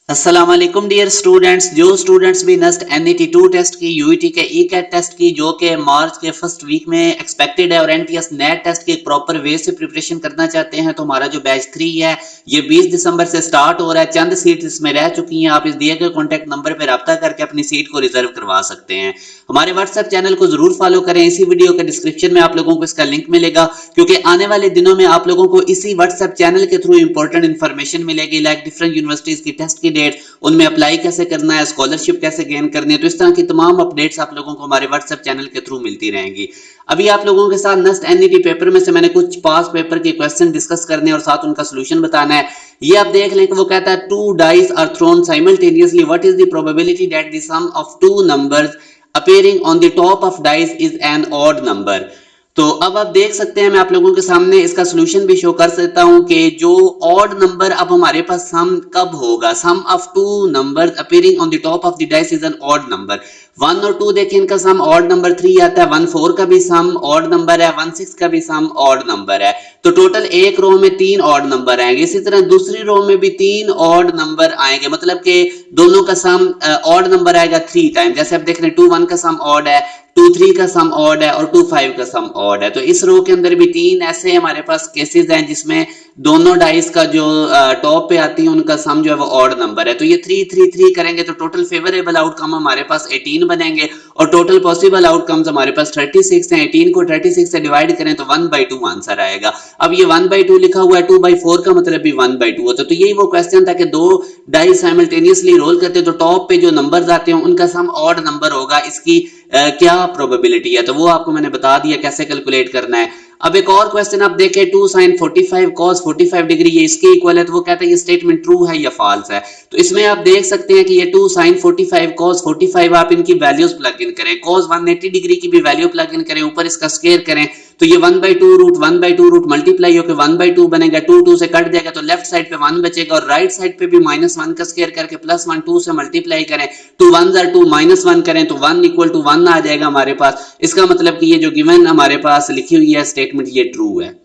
अस्सलाम वालेकुम dear students. जो स्टूडेंट्स भी नेक्स्ट एनईटी 2 टेस्ट की, यूईटी के ई कैट टेस्ट की, जो कि मार्च के फर्स्ट वीक में एक्सपेक्टेड है, और एनटीएस नेट टेस्ट की एक प्रॉपर वे से प्रिपरेशन करना चाहते हैं, तो हमारा जो बैच 3 है ये 20 दिसंबर से स्टार्ट हो रहा है। चंद सीट इसमें रह चुकी हैं। आप इस दिए गए कॉन्टैक्ट नंबर पर रब्ता करके अपनी सीट को रिजर्व करवा सकते हैं। हमारे व्हाट्सएप चैनल को जरूर फॉलो करें। इसी वीडियो के डिस्क्रिप्शन में आप लोगों को इसका लिंक मिलेगा, क्योंकि आने वाले दिनों में आप लोगों को इसी व्हाट्सएप चैनल के थ्रू इंपॉर्टेंट इन्फॉर्मेशन मिलेगी, लाइक डिफरेंट यूनिवर्सिटीज की टेस्ट की डेट, उनमें अप्लाई कैसे करना है, स्कॉलरशिप कैसे गेन करनी है। तो इस तरह की तमाम अपडेट्स आप लोगों को हमारे व्हाट्सएप चैनल के थ्रू मिलती रहेंगी। अभी आप लोगों के साथ नेक्स्ट एनईटी पेपर में से मैंने कुछ पास पेपर के क्वेश्चन डिस्कस करने और साथ उनका सोल्यूशन बताना है। ये आप देख लें कि वो कहता है two dice are thrown simultaneously, what is the probability that the sum of two numbers appearing on the top of dice is an odd number। तो अब आप देख सकते हैं, मैं आप लोगों के सामने इसका सोल्यूशन भी शो कर सकता हूं कि जो ऑड नंबर अब हमारे पास सम कब होगा। Sum of two numbers appearing on the top of the dice is an odd number. 1 और 2 देखिए, इनका सम ऑड नंबर 3 आता है। 1 4 का भी सम ऑड नंबर है, 1 6 का भी सम ऑड नंबर है। तो टोटल एक रो में 3 ऑड नंबर आएंगे। इसी तरह दूसरी रो में भी 3 ऑड नंबर आएंगे, मतलब कि दोनों का सम ऑड नंबर आएगा 3 टाइम। जैसे आप देख रहे हैं 2 1 का सम ऑड है, 2 3 का सम ऑड है और 2 5 का सम ऑड है। तो इस रो के अंदर भी 3 ऐसे हमारे पास केसेस हैं जिसमें दोनों डाइस का जो टॉप पे आती है उनका सम जो है वो ऑड नंबर है। तो ये 3 3 3 करेंगे तो टोटल फेवरेबल आउटकम हमारे पास 18 बनेंगे और टोटल पॉसिबल आउटकम्स हमारे पास 36 हैं। 18 को 36 से डिवाइड करें तो 1/2 आंसर आएगा। अब ये 1/2 लिखा हुआ है, 2/4 का मतलब भी 1/2 होता है। तो यही वो क्वेश्चन था कि दो डाइस साइमल्टेनियसली रोल करते तो टॉप पे जो नंबर्स आते हैं उनका सम ऑड नंबर होगा, इसकी क्या प्रोबेबिलिटी है। तो वो आपको मैंने बता दिया कैसे कैलकुलेट करना है। अब एक और क्वेश्चन आप देखें, 2 sin 45 cos 45 डिग्री, ये इसके इक्वल है। तो वो कहता है ये स्टेटमेंट ट्रू है या फॉल्स है। तो इसमें आप देख सकते हैं कि ये 2 sin 45 cos 45 आप इनकी वैल्यूज प्लग इन करें, cos 180 डिग्री की भी वैल्यू प्लग इन करें, ऊपर इसका स्क्वायर करें तो ये 1/2 रूट 1/2 रूट मल्टीप्लाई होकर 1/2 बनेगा। 2 2 से कट जाएगा तो लेफ्ट साइड पे 1 बचेगा और राइट साइड पे भी -1 का स्क्वायर करके +1 2 से मल्टीप्लाई करें, 2 1 are 2 -1 करें तो 1 इक्वल टू 1 आ जाएगा हमारे पास। इसका मतलब कि ये जो गिवन हमारे पास लिखी हुई है स्टेटमेंट ये ट्रू है।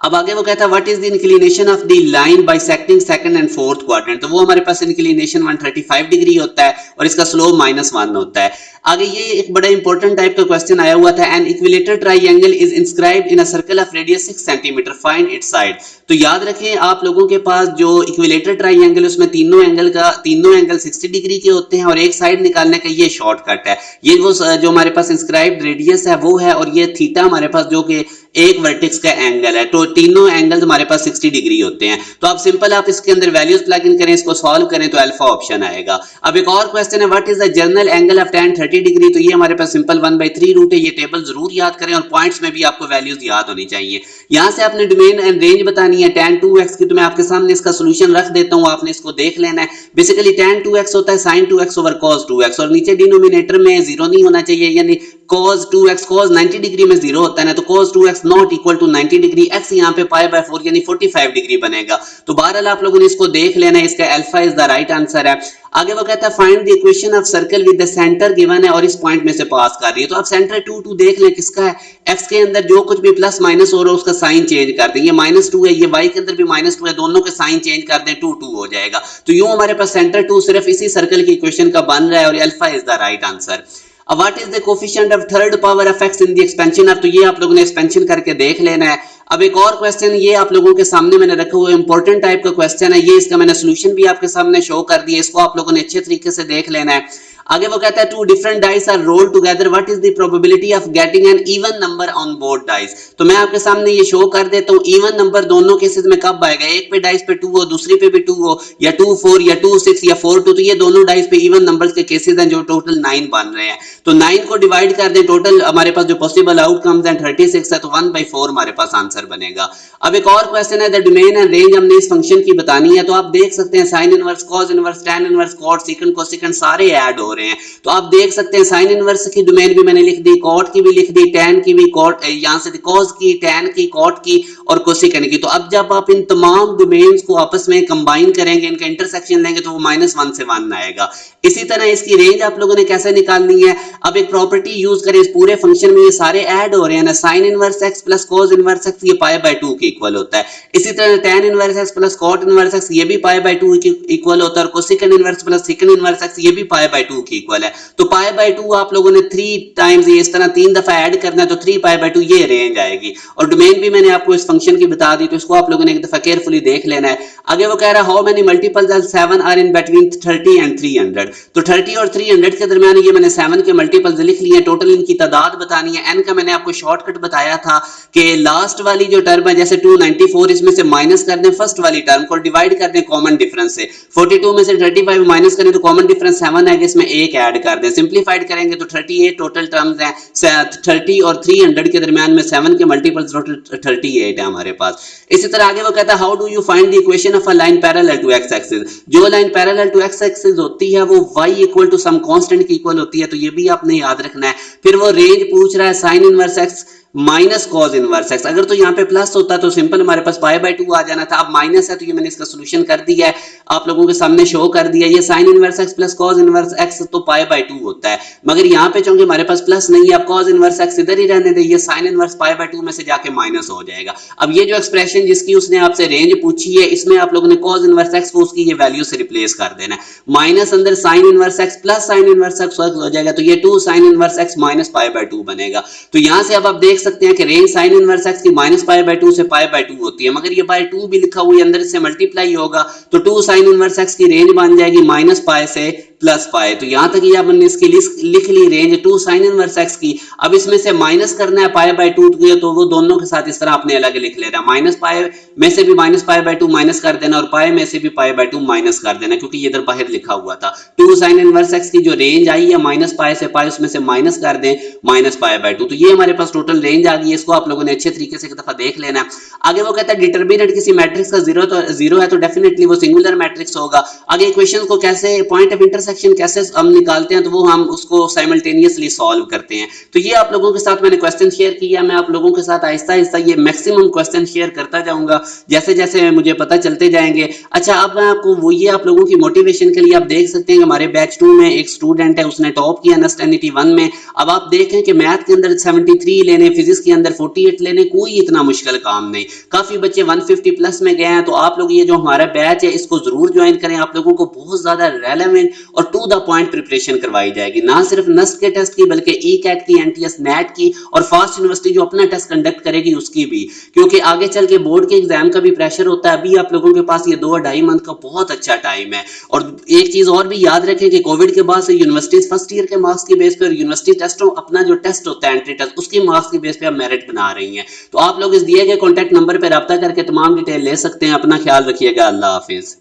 अब आगे वो कहता है what is the inclination of the line bisecting second and fourth quadrant. तो वो हमारे पास इंक्लिनेशन 135 डिग्री होता है और इसका स्लोप -1 होता है। आगे ये एक बड़ा इंपॉर्टेंट टाइप का क्वेश्चन आया हुआ था, an equilateral triangle is inscribed in a circle of radius 6 centimetre, find its side. तो याद रखें आप लोगों के पास जो इक्विलेटरल ट्राइंगल उसमें तीनों एंगल 60 डिग्री के होते हैं और एक साइड निकालने का ये शॉर्टकट है। ये वो जो हमारे पास इंस्क्राइब्ड रेडियस है वो है, और ये थीटा हमारे पास जो कि एक वर्टेक्स का एंगल है। तो तीनों एंगल्स हमारे पास 60 डिग्री होते हैं। तो आप सिंपल आप इसके अंदर वैल्यूज प्लग इन करें, इसको सॉल्व करें तो अल्फा ऑप्शन आएगा। अब एक और क्वेश्चन है what is the general angle of tan 30 degree. तो ये हमारे पास सिंपल 1/3 रूट है। ये टेबल जरूर याद करें और पॉइंट्स में भी आपको वैल्यूज याद होनी चाहिए। यहां से आपने डोमेन एंड रेंज बतानी है tan 2x की। तो मैं आपके सामने इसका सोल्यूशन रख देता हूं, आपने इसको देख लेना है। बेसिकली tan 2x होता है sin 2x over cos 2x और नीचे डिनोमिनेटर में 0 नहीं होना चाहिए, यानी cos 2x cos 90 डिग्री में 0 होता है ना, तो cos 2x not equal to 90 degree, x यहाँ पे π/4 यानी 45 डिग्री बनेगा। तो बहरहाल आप लोगों ने इसको देख लेना है, इसका alpha is the right answer है। आगे वो कहता है find the equation of circle with the centre given है और इस पॉइंट में से पास कर रही है। तो आप सेंटर 2 2 देख लें किसका है। x के अंदर जो कुछ भी प्लस माइनस हो रहा है उसका साइन चेंज कर दें। ये -2 है, ये y के अंदर भी -2 है, दोनों के साइन चेंज कर दें, 2 2 हो जाएगा। तो यूं हमारे पास सेंटर 2 सिर्फ इसी सर्कल की इक्वेशन का बन रहा है और alpha is the right answer. अब what is the coefficient of third power of x in the expansion of. तो ये आप लोगों ने एक्सपेंशन करके देख लेना है। अब एक और क्वेश्चन ये आप लोगों के सामने मैंने रखा हुआ इंपॉर्टेंट टाइप का क्वेश्चन है, ये इसका मैंने सोल्यूशन भी आपके सामने शो कर दिया, इसको आप लोगों ने अच्छे तरीके से देख लेना है। आगे वो कहता है two different dice are rolled together, what is the probability of getting an even number on both dice. तो मैं आपके सामने ये शो कर देता हूँ इवन नंबर दोनों केसेस में कब आएगा। एक पे डाइस पे 2 हो, दूसरी पे भी 2 हो, या 2 4 या 2 6 या 4 2, तो ये दोनों डाइस पे इवन नंबर्स के केसेस हैं जो टोटल 9 बन रहे हैं। तो 9 को डिवाइड कर दें, टोटल हमारे पास जो पॉसिबल आउटकम्स हैं 36 है, तो 1/4 हमारे पास आंसर बनेगा। अब एक और क्वेश्चन है द डोमेन एंड रेंज हमने इस फंक्शन की बतानी है। तो आप देख सकते हैं sine inverse, cos inverse, tan inverse, cot, secant, cosecant सारे ऐड हो रहे हैं। तो आप देख सकते हैं साइन इनवर्स की डोमेन भी मैंने लिख दी, कॉट की भी लिख दी, टैन की भी, कॉट यहां से कॉस की, टैन की, कॉट की और कोसेकेंट की। तो अब जब आप इन तमाम डोमेन्स को आपस में कंबाइन करेंगे, इनका इंटरसेक्शन लेंगे तो वो -1 से 1 आएगा। इसी तरह इसकी रेंज आप लोगों ने कैसे निकालनी है, अब एक प्रॉपर्टी यूज करें, इस पूरे फंक्शन में ये सारे ऐड हो रहे हैं ना, sine inverse x plus cos inverse x ये पाई बाय 2 के इक्वल होता है। इसी तरह tan inverse x plus cot inverse x ये भी पाई बाय 2 के इक्वल होता है, और cosecant inverse plus second inverse x ये भी पाई बाय 2 के इक्वल है। तो पाई बाय 2 आप लोगों ने 3 टाइम्स ये इस तरह 3 दफा ऐड करना है, तो 3 पाई बाय 2 ये रेंज आएगी। और डोमेन भी मैंने आपको इस फंक्शन की बता दी, तो इसको आप लोगों ने एक दफा केयरफुली देख लेना है। आगे वो कह रहा है how many multiples of 7 are in between 30 and 300। तो 30 और 300 के दरमियान ये मैंने 7 के मल्टीपल्स लिख लिए, टोटल इनकी तादाद बतानी है। n का मैंने आपको शॉर्टकट बताया था कि लास्ट वाली जो टर्म है जैसे 294, इसमें से माइनस कर दें फर्स्ट वाली टर्म को, डिवाइड कर दें कॉमन डिफरेंस से। 42 में से 35 माइनस करें तो कॉमन डिफरेंस 7 है, इसमें एक ऐड कर दें, सिंप्लीफाइड करेंगे तो 38 टोटल टर्म्स हैं। 30 और 300 के दरमियान में 7 के मल्टीपल्स टोटल 38 है हमारे पास। इसी तरह आगे वो कहता है how do you find the equation of a line parallel to x axis. जो line parallel to x axis होती है वो y equal to some constant की इक्वल होती है, तो ये भी आपने याद रखना है। फिर वो रेंज पूछ रहा है sine inverse x minus cos inverse x, अगर तो यहाँ पे प्लस होता तो सिंपल हमारे पास पाई बाय 2 आ जाना था। अब माइनस है तो ये मैंने इसका सोल्यूशन कर दिया है, आप लोगों के सामने शो कर दिया। ये sine inverse x plus cos inverse x तो पाई बाय 2 होता है, मगर यहाँ पे चूंकि हमारे पास प्लस नहीं है, अब कॉज इनवर्स एक्स इधर ही रहने दे, ये साइन इनवर्स पाई बाय 2 में से जाके माइनस हो जाएगा। अब ये जो एक्सप्रेशन जिसकी उसने आपसे रेंज पूछी है, इसमें आप लोगों ने कॉज इनवर्स एक्स को उसकी ये वैल्यू से रिप्लेस कर देना है। माइनस अंदर sine inverse x plus sine inverse x हो जाएगा, तो ये 2 sine inverse x minus pi by 2 बनेगा। तो यहां से अब आप देख सकते हैं कि रेंज साइन इनवर्स एक्स की माइनस पाई बाय 2 से पाई बाय 2 होती है, मगर ये बाय 2 भी लिखा हुआ है, अंदर से मल्टीप्लाई होगा तो 2 साइन इनवर्स एक्स की रेंज बन जाएगी माइनस पाई से प्लस पाई। तो यहां तक ये आपने इसकी लिख ली रेंज 2 साइन इनवर्स एक्स की। अब इसमें से माइनस करना है पाई बाय 2 तो वो दोनों के साथ इस तरह आपने अलग लिख लेना, माइनस पाई में से भी माइनस पाई बाय 2 माइनस कर देना, और पाई में से भी पाई बाय 2 माइनस कर देना, क्योंकि ये इधर बाहर लिखा हुआ था। 2 साइन इनवर्स एक्स की जो रेंज आई है माइनस पाई से पाई, उसमें से माइनस कर दें माइनस पाई बाय 2, तो ये हमारे पास टोटल रेंज आ गई है। इसको आप लोगों ने अच्छे तरीके से एक दफा देख लेना है। आगे वो कहता है डिटरमिनेंट किसी मैट्रिक्स का जीरो है तो डेफिनेटली वो सिंगुलर मैट्रिक्स होगा। आगे इक्वेशन को कैसे, पॉइंट ऑफ इंटरसेक्शन कैसे हम निकालते हैं, तो वो हम उसको साइमल्टेनियसली सॉल्व करते हैं। तो ये आप लोगों के साथ मैंने क्वेश्चन शेयर किया, मैं आप लोगों के साथ आहिस्ता आहिस्ता ये मैक्सिमम क्वेश्चन शेयर करता जाऊंगा जैसे जैसे मुझे पता चलते जाएंगे। अच्छा, अब मैं आपको वो ये आप लोगों की मोटिवेशन के लिए आप देख सकते हैं कि हमारे बैच 2 में एक स्टूडेंट है, उसने टॉप किया नेस्ट एनईटी 1 में। अब आप देखें कि मैथ के अंदर 73 लेने, फिजिक्स के अंदर 48 लेने, कोई इतना मुश्किल काम नहीं। काफी बच्चे 150 प्लस में गए हैं। तो आप लोग ये जो हमारा बैच है इसको जरूर ज्वाइन करें, आप लोगों को बहुत ज्यादा रेलेवेंट और टू द पॉइंट प्रिपरेशन करवाई जाएगी, ना सिर्फ नस्ट के टेस्ट की बल्कि ई कैट की, एनटीएस नेट की और फास्ट यूनिवर्सिटी जो अपना टेस्ट कंडक्ट करेगी उसकी भी, क्योंकि आगे चल के बोर्ड के एग्जाम का भी प्रेशर होता है। अभी आप लोगों के पास ये 2-2.5 मंथ का बहुत अच्छा टाइम है। और एक चीज और भी याद रखें कि कोविड के बाद से यूनिवर्सिटी फर्स्ट ईयर के मार्क्स की बेस पर यूनिवर्सिटी टेस्टों अपना जो टेस्ट होता है एंट्री टेस्ट उसकी मार्क्स की बेस पे अब मेरिट बना रही हैं। तो आप लोग इस दिए गए कॉन्टैक्ट नंबर पर रब्ता करके तमाम डिटेल ले सकते हैं। अपना ख्याल रखिएगा। अल्लाह हाफिज।